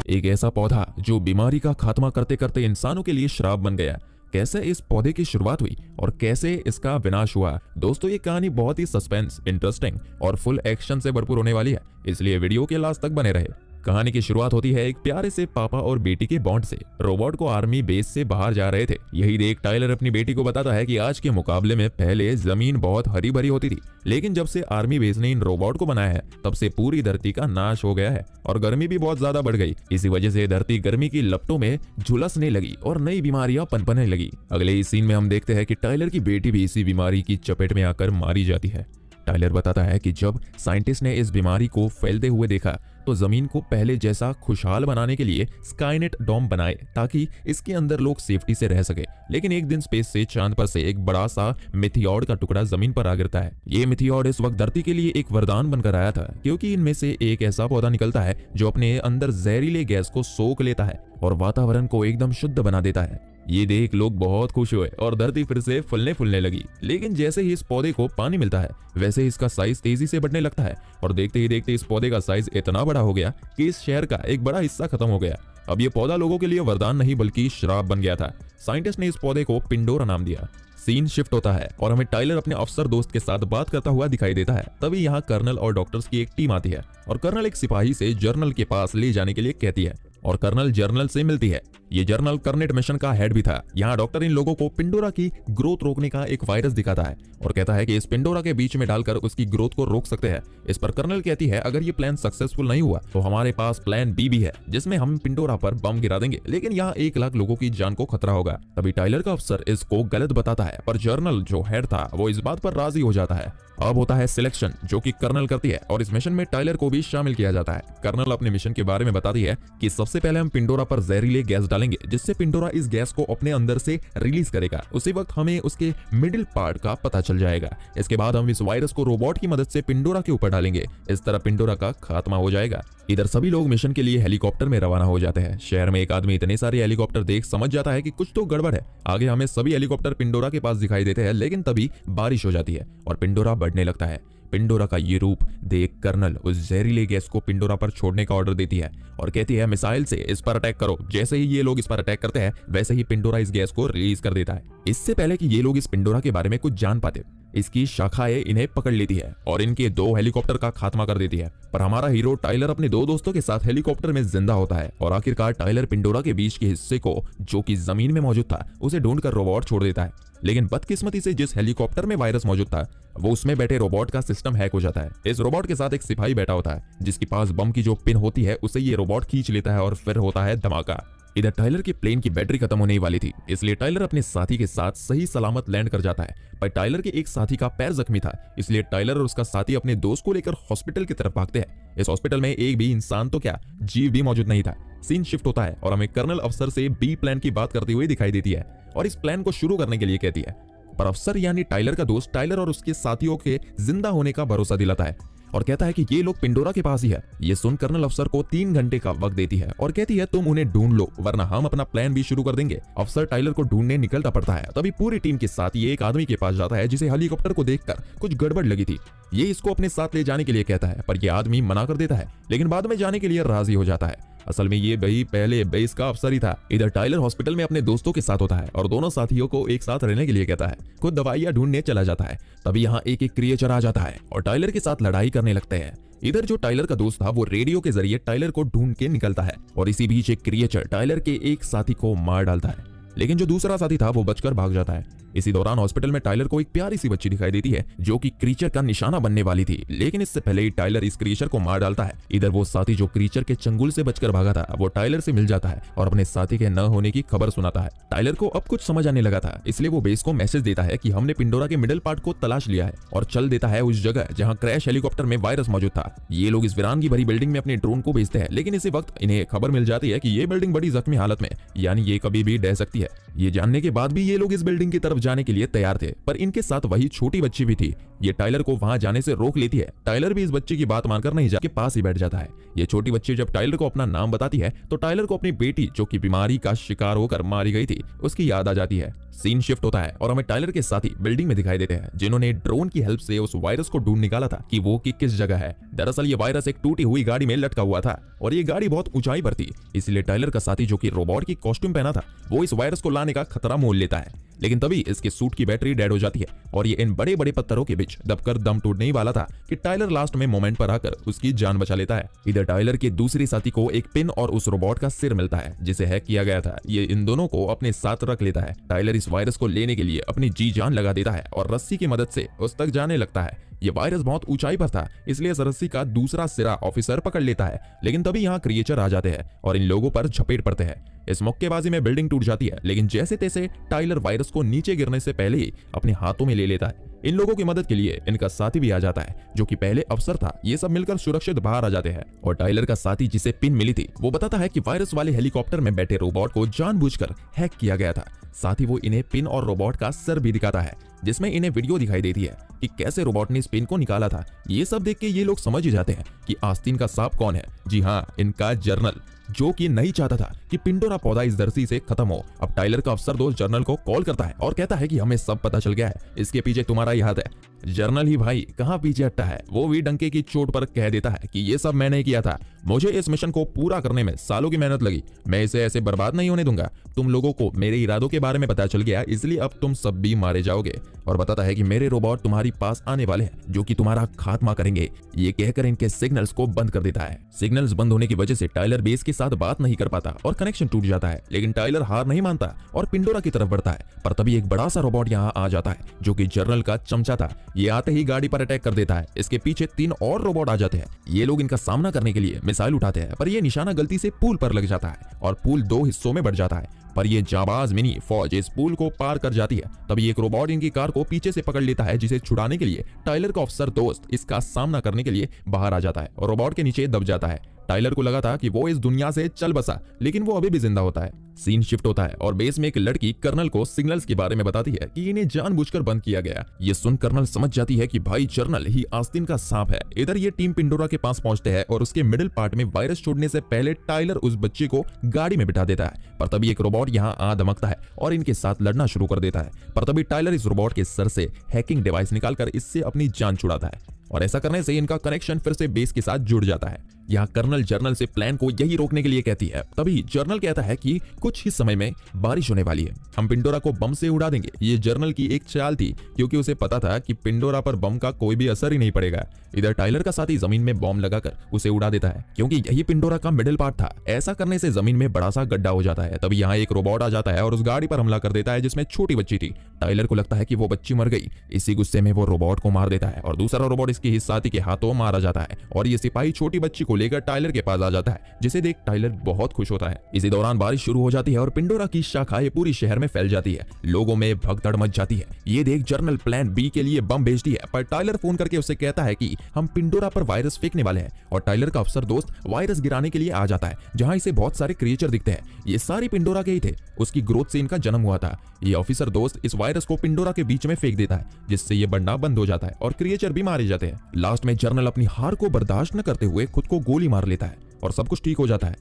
एक ऐसा पौधा जो बीमारी का खात्मा करते करते इंसानों के लिए श्राप बन गया। कैसे इस पौधे की शुरुआत हुई और कैसे इसका विनाश हुआ। दोस्तों ये कहानी बहुत ही सस्पेंस, इंटरेस्टिंग और फुल एक्शन से भरपूर होने वाली है, इसलिए वीडियो के लास्ट तक बने रहे। कहानी की शुरुआत होती है एक प्यारे से पापा और बेटी के बॉन्ड से। रोबोट को आर्मी बेस से बाहर जा रहे थे। यही देख टाइलर अपनी बेटी को बताता है कि आज के मुकाबले में पहले जमीन बहुत हरी भरी होती थी, लेकिन जब से आर्मी बेस ने इन रोबोट को बनाया है तब से पूरी धरती का नाश हो गया है और गर्मी भी बहुत ज्यादा बढ़ गई। इसी वजह से धरती गर्मी की लपटों में झुलसने लगी और नई बीमारियां पनपने लगी। अगले इस सीन में हम देखते हैं कि टाइलर की बेटी भी इसी बीमारी की चपेट में आकर मारी जाती है। टाइलर बताता है कि जब साइंटिस्ट ने इस बीमारी को फैलते हुए देखा तो जमीन को पहले जैसा खुशहाल बनाने के लिए स्काईनेट डोम बनाए ताकि इसके अंदर लोग सेफ्टी से रह सके। लेकिन एक दिन स्पेस से चांद पर से एक बड़ा सा मिथियोड का टुकड़ा जमीन पर आ गिरता है। ये मिथियोड इस वक्त धरती के लिए एक वरदान बनकर आया था, क्योंकि इनमें से एक ऐसा पौधा निकलता है जो अपने अंदर जहरीले गैस को सोख लेता है और वातावरण को एकदम शुद्ध बना देता है। ये देख लोग बहुत खुश हुए और धरती फिर से फलने फूलने लगी। लेकिन जैसे ही इस पौधे को पानी मिलता है वैसे ही इसका साइज तेजी से बढ़ने लगता है और देखते ही देखते इस पौधे का साइज इतना बड़ा हो गया कि इस शहर का एक बड़ा हिस्सा खत्म हो गया। अब ये पौधा लोगों के लिए वरदान नहीं बल्कि श्राप बन गया था। साइंटिस्ट ने इस पौधे को पिंडोरा नाम दिया। सीन शिफ्ट होता है और हमें टाइलर अपने अफसर दोस्त के साथ बात करता हुआ दिखाई देता है। तभी यहाँ कर्नल और डॉक्टर्स की एक टीम आती है और कर्नल एक सिपाही से जर्नल के पास ले जाने के लिए कहती है और कर्नल जर्नल से मिलती है। ये जर्नल कर्नेट मिशन का हेड भी था। यहाँ डॉक्टर इन लोगों को पिंडोरा की ग्रोथ रोकने का एक वायरस दिखाता है और कहता है कि इस पिंडोरा के बीच में डालकर उसकी ग्रोथ को रोक सकते हैं। इस पर कर्नल कहती है अगर ये प्लान सक्सेसफुल नहीं हुआ तो हमारे पास प्लान बी भी है, जिसमें हम पिंडोरा पर बम गिरा देंगे, लेकिन यहाँ 1 लाख लोगों की जान को खतरा होगा। तभी टाइलर का अफसर इसको गलत बताता है, पर जर्नल जो हेड था वो इस बात पर राजी हो जाता है। अब होता है सिलेक्शन, जो कि कर्नल करती है और इस मिशन में टाइलर को भी शामिल किया जाता है। कर्नल अपने मिशन के बारे में बताती है कि सबसे पहले हम पिंडोरा पर जहरीले गैस डालेंगे, जिससे पिंडोरा इस गैस को अपने अंदर से रिलीज करेगा। उसी वक्त हमें उसके मिडिल पार्ट का पता चल जाएगा। इसके बाद हम इस वायरस को रोबोट की मदद से पिंडोरा के ऊपर डालेंगे। इस तरह पिंडोरा का खात्मा हो जाएगा। इधर सभी लोग मिशन के लिए हेलीकॉप्टर में रवाना हो जाते हैं। शहर में एक आदमी इतने सारे हेलीकॉप्टर देख समझ जाता है कि कुछ तो गड़बड़ है। आगे हमें सभी हेलीकॉप्टर पिंडोरा के पास दिखाई देते हैं, लेकिन तभी बारिश हो जाती है और पिंडोरा बढ़ने लगता है। पिंडोरा का ये रूप देख कर्नल उस जहरीले गैस को पिंडोरा पर छोड़ने का ऑर्डर देती है और कहती है मिसाइल से इस पर अटैक करो। जैसे ही ये लोग इस पर अटैक करते हैं वैसे ही पिंडोरा इस गैस को रिलीज कर देता है। इससे पहले कि ये लोग इस पिंडोरा के बारे में कुछ जान पाते, इसकी शाखाएं इन्हें पकड़ लेती है और इनके 2 हेलीकॉप्टर का खात्मा कर देती है। पर हमारा हीरो टाइलर अपने 2 दोस्तों के साथ हेलीकॉप्टर में जिंदा होता है और आखिरकार टाइलर पिंडोरा के बीच के हिस्से को, जो कि जमीन में मौजूद था, उसे ढूंढकर रोबोट छोड़ देता है। लेकिन बदकिस्मती से जिस हेलीकॉप्टर में वायरस मौजूद था वो उसमें बैठे रोबोट का सिस्टम हैक हो जाता है। इस रोबोट के साथ एक सिपाही बैठा होता है जिसके पास बम की जो पिन होती है उसे ये रोबोट खींच लेता है और फिर होता है धमाका। इधर टाइलर के प्लेन की बैटरी खत्म होने वाली थी, इसलिए टाइलर अपने साथी के साथ सही सलामत लैंड कर जाता है। पर टाइलर के एक साथी का पैर जख्मी था, इसलिए टाइलर और उसका साथी अपने दोस्त को लेकर हॉस्पिटल की तरफ भागते हैं। इस हॉस्पिटल में एक भी इंसान तो क्या, जीव भी मौजूद नहीं था। सीन शिफ्ट होता है और हमें कर्नल अफसर से बी प्लान की बात करते हुए दिखाई देती है और इस प्लान को शुरू करने के लिए कहती है। पर अफसर यानी टाइलर का दोस्त टाइलर और उसके साथियों के जिंदा होने का भरोसा दिलाता है और कहता है कि ये लोग पिंडोरा के पास ही है। ये सुन कर्नल अफसर को 3 घंटे का वक्त देती है और कहती है तुम उन्हें ढूंढ लो वरना हम अपना प्लान भी शुरू कर देंगे। अफसर टाइलर को ढूंढने निकलता पड़ता है। तभी पूरी टीम के साथ ये एक आदमी के पास जाता है जिसे हेलीकॉप्टर को देखकर कुछ गड़बड़ लगी थी। ये इसको अपने साथ ले जाने के लिए कहता है, पर यह आदमी मना कर देता है, लेकिन बाद में जाने के लिए राजी हो जाता है। असल में ये भाई पहले बेस का अफसर ही था। इधर टाइलर हॉस्पिटल में अपने दोस्तों के साथ होता है और दोनों साथियों को एक साथ रहने के लिए कहता है। खुद दवाइयां ढूंढने चला जाता है। तभी यहाँ एक क्रिएचर आ जाता है और टाइलर के साथ लड़ाई करने लगते हैं। इधर जो टाइलर का दोस्त था वो रेडियो के जरिए टाइलर को ढूंढ के निकलता है और इसी बीच एक क्रिएचर टाइलर के एक साथी को मार डालता है, लेकिन जो दूसरा साथी था वो बचकर भाग जाता है। इसी दौरान हॉस्पिटल में टाइलर को एक प्यारी सी बच्ची दिखाई देती है जो कि क्रीचर का निशाना बनने वाली थी, लेकिन इससे पहले ही टाइलर इस क्रीचर को मार डालता है। इधर वो साथी जो क्रीचर के चंगुल से बचकर भागा था वो टाइलर से मिल जाता है और अपने साथी के न होने की खबर सुनाता है। टाइलर को अब कुछ समझ आने लगा था, इसलिए वो बेस को मैसेज देता है कि हमने पिंडोरा के मिडिल पार्ट को तलाश लिया है और चल देता है उस जगह जहाँ क्रैश हेलीकॉप्टर में वायरस मौजूद था। ये लोग इस वीरान की भरी बिल्डिंग में अपने ड्रोन को भेजते हैं, लेकिन इसी वक्त इन्हें खबर मिल जाती है कि ये बिल्डिंग बड़ी जख्मी हालत में, यानी ये कभी भी ढह सकती है। ये जानने के बाद भी ये लोग इस बिल्डिंग की तरफ जाने के लिए तैयार थे, पर इनके साथ वही छोटी बच्ची भी थी। ये टाइलर को वहां जाने से रोक लेती है। टाइलर भी इस बच्ची की बात मानकर नहीं जाके पास ही बैठ जाता है। ये छोटी बच्ची जब टाइलर को अपना नाम बताती है तो टाइलर को अपनी बेटी जो कि बीमारी का शिकार होकर मारी गई थी उसकी याद आ जाती है। सीन शिफ्ट होता है और हमें टाइलर के साथी बिल्डिंग में दिखाई देते हैं, जिन्होंने ड्रोन की हेल्प से उस वायरस को ढूंढ निकाला था कि वो कि किस जगह है। दरअसल ये वायरस एक टूटी हुई गाड़ी में लटका हुआ था और ये गाड़ी बहुत ऊंचाई पर थी, इसलिए टाइलर का साथी जो कि रोबोट की कॉस्ट्यूम पहना था वो इस वायरस को लाने का खतरा मोल लेता है। लेकिन तभी इसके सूट की बैटरी डेड हो जाती है और ये इन बड़े बड़े पत्थरों के बीच दबकर दम टूटने ही वाला था कि टाइलर लास्ट में मोमेंट पर आकर उसकी जान बचा लेता है। इधर टाइलर के दूसरी साथी को एक पिन और उस रोबोट का सिर मिलता है जिसे हैक किया गया था। ये इन दोनों को अपने साथ रख लेता है। टाइलर इस वायरस को लेने के लिए अपनी जी जान लगा देता है और रस्सी की मदद से उस तक जाने लगता है। ये वायरस बहुत ऊंचाई पर था, इसलिए इस रस्सी का दूसरा सिरा ऑफिसर पकड़ लेता है। लेकिन तभी यहाँ क्रिएचर आ जाते हैं और इन लोगों पर झपेट पड़ते हैं। इस मुक्केबाजी में बिल्डिंग टूट जाती है, लेकिन जैसे तैसे टाइलर वायरस को नीचे गिरने से पहले ही अपने हाथों में ले लेता है। इन लोगों की मदद के लिए इनका साथी भी आ जाता है जो कि पहले अफसर था। ये सब मिलकर सुरक्षित बाहर आ जाते हैं और टाइलर का साथी जिसे पिन मिली थी वो बताता है कि वायरस वाले हेलीकॉप्टर में बैठे रोबोट को जानबूझकर हैक किया गया था। साथ ही वो इन्हें पिन और रोबोट का सर भी दिखाता है, जिसमें इन्हें वीडियो दिखाई देती है कि कैसे रोबोट ने इस पिन को निकाला था। ये सब देख के ये लोग समझ ही जाते हैं कि आस्तीन का सांप कौन है। जी हाँ, इनका जर्नल, जो कि नहीं चाहता था कि पिंडोरा पौधा इस धरती से खत्म हो। अब टाइलर का अफसर दोस्त जर्नल को कॉल करता है और कहता है कि हमें सब पता चल गया है, इसके पीछे तुम्हारा ही हाथ है। जर्नल ही भाई कहाँ पीछे हटता है, वो भी डंके की चोट पर कह देता है कि ये सब मैंने किया था, मुझे इस मिशन को पूरा करने में सालों की मेहनत लगी, मैं इसे ऐसे बर्बाद नहीं होने दूंगा। तुम लोगों को मेरे इरादों के बारे में पता चल गया, इसलिए अब तुम सब भी मारे जाओगे। और बताता है कि मेरे रोबोट तुम्हारी पास आने वाले हैं जो कि तुम्हारा खात्मा करेंगे। ये कहकर इनके सिग्नल्स को बंद कर देता है। सिग्नल्स बंद होने की वजह से टाइलर बेस के साथ बात नहीं कर पाता और कनेक्शन टूट जाता है। लेकिन टाइलर हार नहीं मानता और पिंडोरा की तरफ बढ़ता है। पर तभी एक बड़ा सा रोबोट यहाँ आ जाता है जो कि जर्नल का चमचा था। ये आते ही गाड़ी पर अटैक कर देता है। इसके पीछे 3 और रोबोट आ जाते हैं। ये लोग इनका सामना करने के लिए मिसाइल उठाते हैं, पर ये निशाना गलती से पुल पर लग जाता है और पुल 2 हिस्सों में बढ़ जाता है। पर ये जाबाज मिनी फौज इस पुल को पार कर जाती है। तभी एक रोबोट इनकी कार को पीछे से पकड़ लेता है, जिसे छुड़ाने के लिए टाइलर का अफसर दोस्त इसका सामना करने के लिए बाहर आ जाता है और रोबोट के नीचे दब जाता है। टाइलर को लगा था कि वो इस दुनिया से चल बसा, लेकिन वो अभी भी जिंदा होता है। सीन शिफ्ट होता है और बेस में एक लड़की कर्नल को सिग्नल्स के बारे में बताती है कि इन्हें जानबूझकर बंद किया गया। ये सुन कर्नल समझ जाती है कि भाई जर्नल ही आस्तीन का सांप है। इधर ये टीम पिंडोरा के पास पहुंचते हैं और उसके मिडिल पार्ट में वायरस छोड़ने से पहले टाइलर उस बच्चे को गाड़ी में बिठा देता है। पर तभी एक रोबोट यहाँ आ धमकता है और इनके साथ लड़ना शुरू कर देता है। पर तभी टाइलर इस रोबोट के सर से हैकिंग डिवाइस निकालकर इससे अपनी जान छुड़ाता है और ऐसा करने से इनका कनेक्शन फिर से बेस के साथ जुड़ जाता है। यहाँ कर्नल जर्नल से प्लान को यही रोकने के लिए कहती है। तभी जर्नल कहता है कि कुछ ही समय में बारिश होने वाली है, हम पिंडोरा को बम से उड़ा देंगे। ये जर्नल की एक चाल थी, क्योंकि उसे पता था कि पिंडोरा पर बम का कोई भी असर ही नहीं पड़ेगा। इधर टाइलर का साथी जमीन में बम लगाकर उसे उड़ा देता है, क्योंकि यही पिंडोरा का मिडिल पार्ट था। ऐसा करने से जमीन में बड़ा सा गड्ढा हो जाता है। तभी यहाँ एक रोबोट आ जाता है और उस गाड़ी पर हमला कर देता है जिसमें छोटी बच्ची थी। टाइलर को लगता है कि वो बच्ची मर गई। इसी गुस्से में वो रोबोट को मार देता है और दूसरा रोबोट इसके ही साथी के हाथों मारा जाता है और ये सिपाही छोटी बच्ची को लेकर टाइलर के पास आ जाता है, जिसे देख टाइलर बहुत खुश होता है। इसी दौरान बारिश शुरू हो जाती है और पिंडोरा की शाखाएं पूरी शहर में फैल जाती है। लोगों में भगदड़ मच जाती है। ये देख जर्नल प्लान बी के लिए बम भेजती है, पर टाइलर फोन करके उसे कहता है कि हम पिंडोरा पर वायरस फेंकने वाले हैं और टाइलर का अफसर दोस्त वायरस गिराने के लिए आ जाता है, जहां इसे बहुत सारे क्रिएचर दिखते हैं। ये सारे पिंडोरा के ही थे, उसकी ग्रोथ से इनका जन्म हुआ था। ये ऑफिसर दोस्त इस वायरस को पिंडोरा के बीच में फेंक देता है, जिससे ये बढ़ना बंद हो जाता है और क्रिएचर भी मारे जाते हैं। लास्ट में जर्नल अपनी हार को बर्दाश्त न करते हुए खुद को गोली मार लेता है और सब कुछ ठीक हो जाता है।